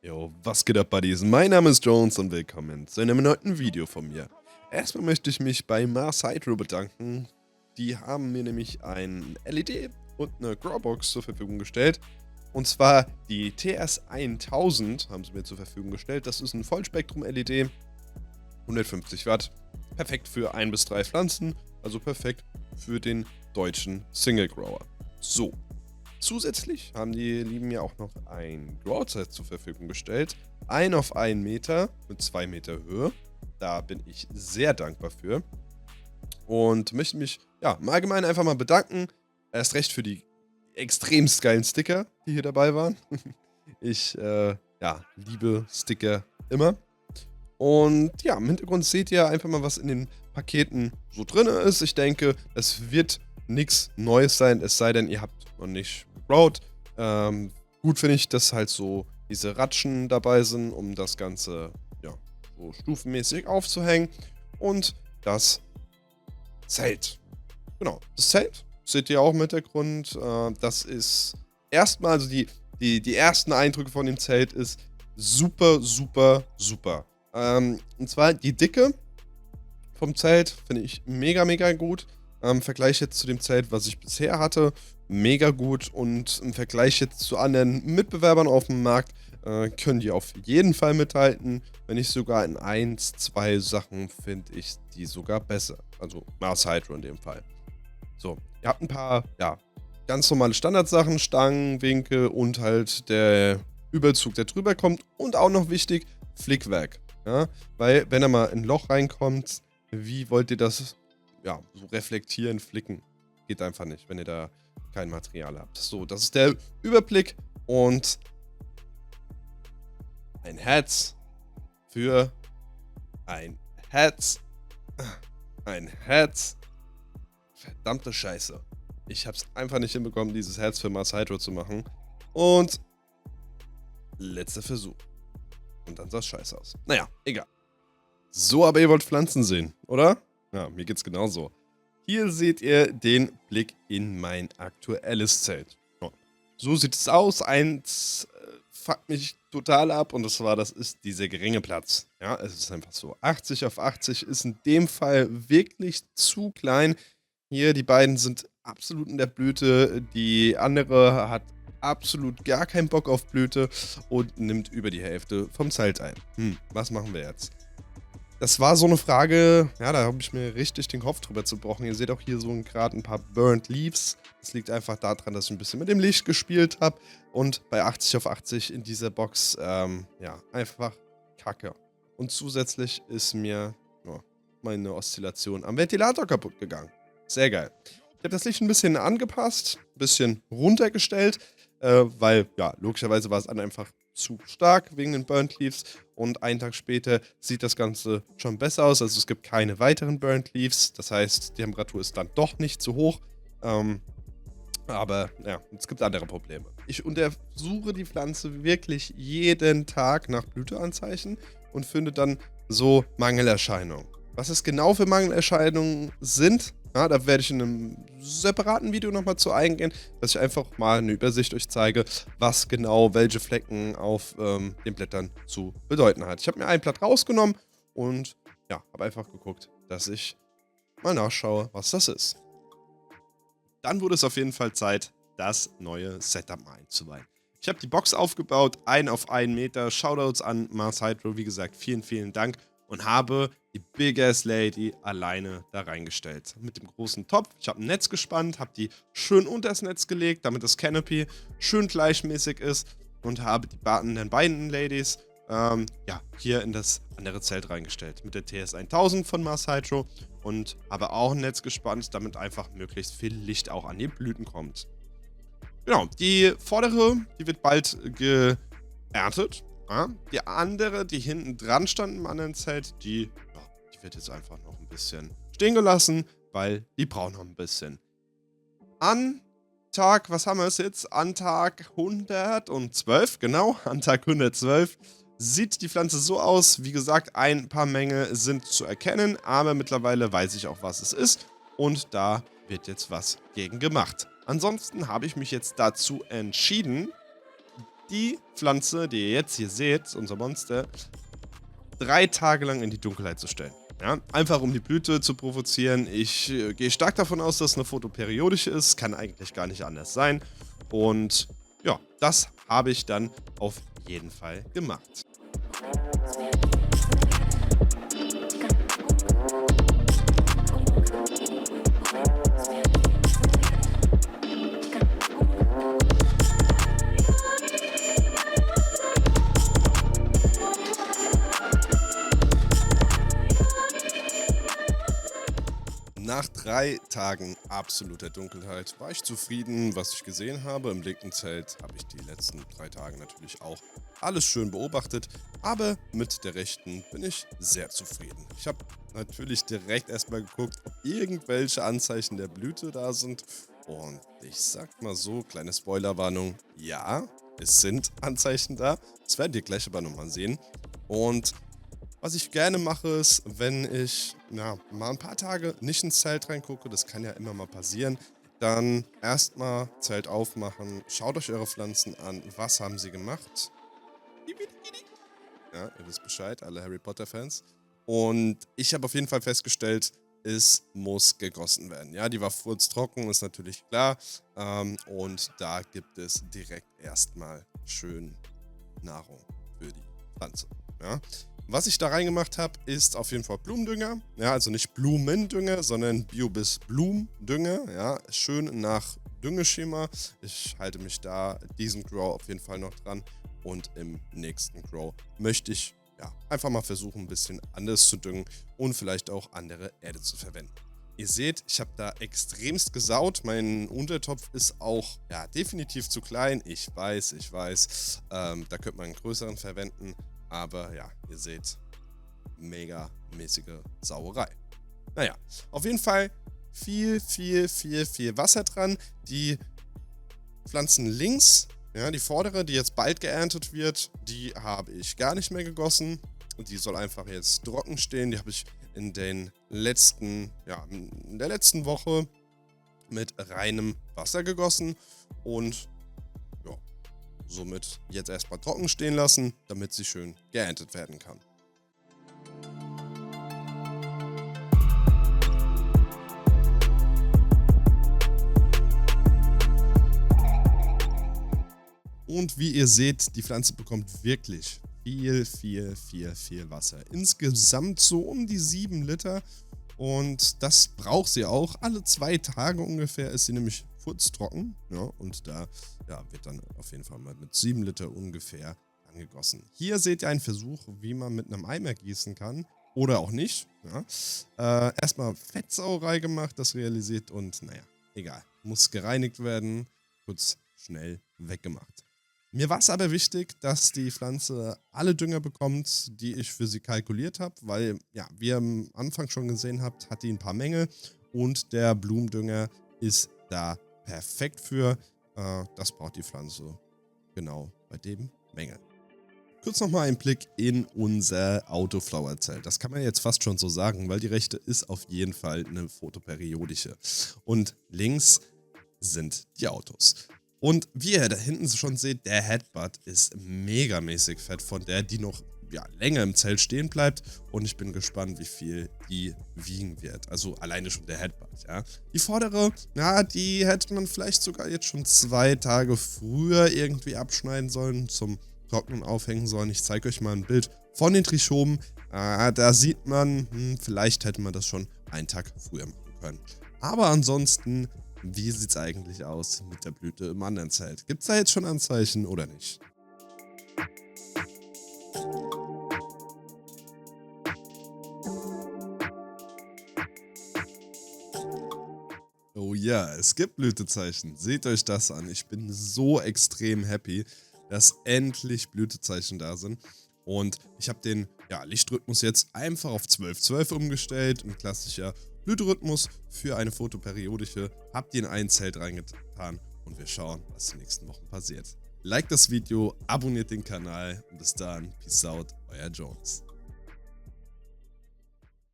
Jo, was geht ab, Buddies? Mein Name ist Jones und willkommen zu einem neuen Video von mir. Erstmal möchte ich mich bei Mars Hydro bedanken. Die haben mir nämlich ein LED und eine Growbox zur Verfügung gestellt. Und zwar die TS1000 haben sie mir zur Verfügung gestellt. Das ist ein Vollspektrum-LED, 150 Watt. Perfekt für 1 bis 3 Pflanzen, also perfekt für den deutschen Single Grower. So. Zusätzlich haben die Lieben mir auch noch ein Grow-Set zur Verfügung gestellt. Ein auf 1 Meter mit 2 Meter Höhe. Da bin ich sehr dankbar für. Und möchte mich ja, im Allgemeinen einfach mal bedanken. Erst recht für die extremst geilen Sticker, die hier dabei waren. Ich ja, liebe Sticker immer. Und ja, im Hintergrund seht ihr einfach mal, was in den Paketen so drin ist. Ich denke, es wird nichts Neues sein, es sei denn, ihr habt noch nicht gegrowt. Gut finde ich, dass halt so diese Ratschen dabei sind, um das Ganze ja, so stufenmäßig aufzuhängen. Und das Zelt. Genau, das Zelt seht ihr auch im Hintergrund. Das ist erstmal, also die ersten Eindrücke von dem Zelt ist super, super, super. Und zwar die Dicke vom Zelt finde ich mega, mega gut. Im Vergleich jetzt zu dem Zelt, was ich bisher hatte, mega gut. Und im Vergleich jetzt zu anderen Mitbewerbern auf dem Markt können die auf jeden Fall mithalten. Wenn nicht sogar in 1, 2 Sachen finde ich die sogar besser. Also Mars Hydro in dem Fall. So, ihr habt ein paar, ja, ganz normale Standardsachen, Stangen, Winkel und halt der Überzug, der drüber kommt. Und auch noch wichtig, Flickwerk. Ja? Weil, wenn er mal in ein Loch reinkommt, wie wollt ihr das ja, so reflektieren, flicken? Geht einfach nicht, wenn ihr da kein Material habt. So, das ist der Überblick und ein Herz für ein Herz. Ein Herz. Verdammte Scheiße. Ich hab's einfach nicht hinbekommen, dieses Herz für Mars Hydro zu machen. Und letzter Versuch. Und dann sah es scheiße aus. Naja, egal. So, aber ihr wollt Pflanzen sehen, oder? Ja, mir geht's genauso. Hier seht ihr den Blick in mein aktuelles Zelt. Ja, so sieht es aus. Eins fuckt mich total ab und das ist dieser geringe Platz. Ja, es ist einfach so. 80 auf 80 ist in dem Fall wirklich zu klein. Hier, die beiden sind absolut in der Blüte. Die andere hat absolut gar keinen Bock auf Blüte und nimmt über die Hälfte vom Zelt ein. Was machen wir jetzt? Das war so eine Frage, ja, da habe ich mir richtig den Kopf drüber zerbrochen. Ihr seht auch hier so gerade ein paar Burnt Leaves. Das liegt einfach daran, dass ich ein bisschen mit dem Licht gespielt habe. Und bei 80 auf 80 in dieser Box, ja, einfach kacke. Und zusätzlich ist mir meine Oszillation am Ventilator kaputt gegangen. Sehr geil. Ich habe das Licht ein bisschen angepasst, ein bisschen runtergestellt, weil, ja, logischerweise war es einfach zu stark wegen den Burnt Leaves. Und einen Tag später sieht das Ganze schon besser aus. Also es gibt keine weiteren Burnt Leaves. Das heißt, die Temperatur ist dann doch nicht zu hoch. Aber ja, es gibt andere Probleme. Ich untersuche die Pflanze wirklich jeden Tag nach Blüteanzeichen und finde dann so Mangelerscheinungen. Was es genau für Mangelerscheinungen sind, ja, da werde ich in einem separaten Video nochmal zu eingehen, dass ich einfach mal eine Übersicht euch zeige, was genau welche Flecken auf den Blättern zu bedeuten hat. Ich habe mir ein Blatt rausgenommen und ja, habe einfach geguckt, dass ich mal nachschaue, was das ist. Dann wurde es auf jeden Fall Zeit, das neue Setup mal einzuweihen. Ich habe die Box aufgebaut, 1 auf 1 Meter, Shoutouts an Mars Hydro, wie gesagt, vielen, vielen Dank. Und habe die Big Ass Lady alleine da reingestellt. Mit dem großen Topf. Ich habe ein Netz gespannt, habe die schön unter das Netz gelegt, damit das Canopy schön gleichmäßig ist. Und habe die beiden Ladies ja, hier in das andere Zelt reingestellt. Mit der TS1000 von Mars Hydro. Und habe auch ein Netz gespannt, damit einfach möglichst viel Licht auch an die Blüten kommt. Genau, die vordere, die wird bald geerntet. Ja, die andere, die hinten dran stand im anderen Zelt, die wird jetzt einfach noch ein bisschen stehen gelassen, weil die braucht noch ein bisschen. An Tag, was haben wir es jetzt? An Tag 112, genau, an Tag 112 sieht die Pflanze so aus. Wie gesagt, ein paar Mängel sind zu erkennen, aber mittlerweile weiß ich auch, was es ist. Und da wird jetzt was gegen gemacht. Ansonsten habe ich mich jetzt dazu entschieden, die Pflanze, die ihr jetzt hier seht, unser Monster, 3 Tage lang in die Dunkelheit zu stellen. Ja, einfach um die Blüte zu provozieren. Ich gehe stark davon aus, dass es eine photoperiodische ist. Kann eigentlich gar nicht anders sein. Und ja, das habe ich dann auf jeden Fall gemacht. Nach 3 Tagen absoluter Dunkelheit war ich zufrieden, was ich gesehen habe. Im linken Zelt habe ich die letzten 3 Tage natürlich auch alles schön beobachtet, aber mit der rechten bin ich sehr zufrieden. Ich habe natürlich direkt erstmal geguckt, ob irgendwelche Anzeichen der Blüte da sind. Und ich sag mal so, kleine Spoilerwarnung, ja, es sind Anzeichen da. Das werdet ihr gleich aber nochmal sehen. Und was ich gerne mache, ist, wenn ich mal ein paar Tage nicht ins Zelt reingucke, das kann ja immer mal passieren, dann erstmal Zelt aufmachen, schaut euch eure Pflanzen an, was haben sie gemacht. Ja, ihr wisst Bescheid, alle Harry Potter-Fans. Und ich habe auf jeden Fall festgestellt, es muss gegossen werden. Ja, die war furztrocken, ist natürlich klar. Und da gibt es direkt erstmal schön Nahrung für die Pflanze. Ja. Was ich da reingemacht habe, ist auf jeden Fall Blumendünger. Ja, also nicht Blumendünger, sondern Bio-bis-Blumendünger. Ja, schön nach Düngeschema. Ich halte mich da diesen Grow auf jeden Fall noch dran. Und im nächsten Grow möchte ich einfach mal versuchen, ein bisschen anders zu düngen und vielleicht auch andere Erde zu verwenden. Ihr seht, ich habe da extremst gesaut. Mein Untertopf ist auch definitiv zu klein. Ich weiß. Da könnte man einen größeren verwenden. Aber ja, ihr seht, mega mäßige Sauerei. Naja, auf jeden Fall viel Wasser dran. Die Pflanzen links, ja, die vordere, die jetzt bald geerntet wird, die habe ich gar nicht mehr gegossen. Und die soll einfach jetzt trocken stehen. Die habe ich in der letzten Woche mit reinem Wasser gegossen. Und somit jetzt erstmal trocken stehen lassen, damit sie schön geerntet werden kann. Und wie ihr seht, die Pflanze bekommt wirklich viel Wasser. Insgesamt so um die 7 Liter. Und das braucht sie auch. Alle 2 Tage ungefähr ist sie nämlich furztrocken. Ja, und da wird dann auf jeden Fall mal mit 7 Liter ungefähr angegossen. Hier seht ihr einen Versuch, wie man mit einem Eimer gießen kann. Oder auch nicht. Ja. Erstmal Fettsauerei gemacht, das realisiert und egal. Muss gereinigt werden. Kurz schnell weggemacht. Mir war es aber wichtig, dass die Pflanze alle Dünger bekommt, die ich für sie kalkuliert habe, weil, wie ihr am Anfang schon gesehen habt, hat die ein paar Mängel und der Blumendünger ist da perfekt für. Das braucht die Pflanze genau bei dem Mängel. Kurz nochmal ein Blick in unser Autoflower-Zelt. Das kann man jetzt fast schon so sagen, weil die rechte ist auf jeden Fall eine photoperiodische. Und links sind die Autos. Und wie ihr da hinten schon seht, der Headbutt ist megamäßig fett von der, die noch länger im Zelt stehen bleibt. Und ich bin gespannt, wie viel die wiegen wird. Also alleine schon der Headbutt, ja. Die vordere, die hätte man vielleicht sogar jetzt schon 2 Tage früher irgendwie abschneiden sollen, zum Trocknen aufhängen sollen. Ich zeige euch mal ein Bild von den Trichomen. Da sieht man, vielleicht hätte man das schon einen Tag früher machen können. Aber ansonsten, wie sieht es eigentlich aus mit der Blüte im anderen Zelt? Gibt es da jetzt schon Anzeichen oder nicht? Oh ja, es gibt Blütezeichen. Seht euch das an. Ich bin so extrem happy, dass endlich Blütezeichen da sind. Und ich habe den Lichtrhythmus jetzt einfach auf 12-12 umgestellt. Ein klassischer Blüterhythmus für eine photoperiodische. Habt ihr in ein Zelt reingetan und wir schauen, was in den nächsten Wochen passiert. Like das Video, abonniert den Kanal und bis dann. Peace out, euer Jones.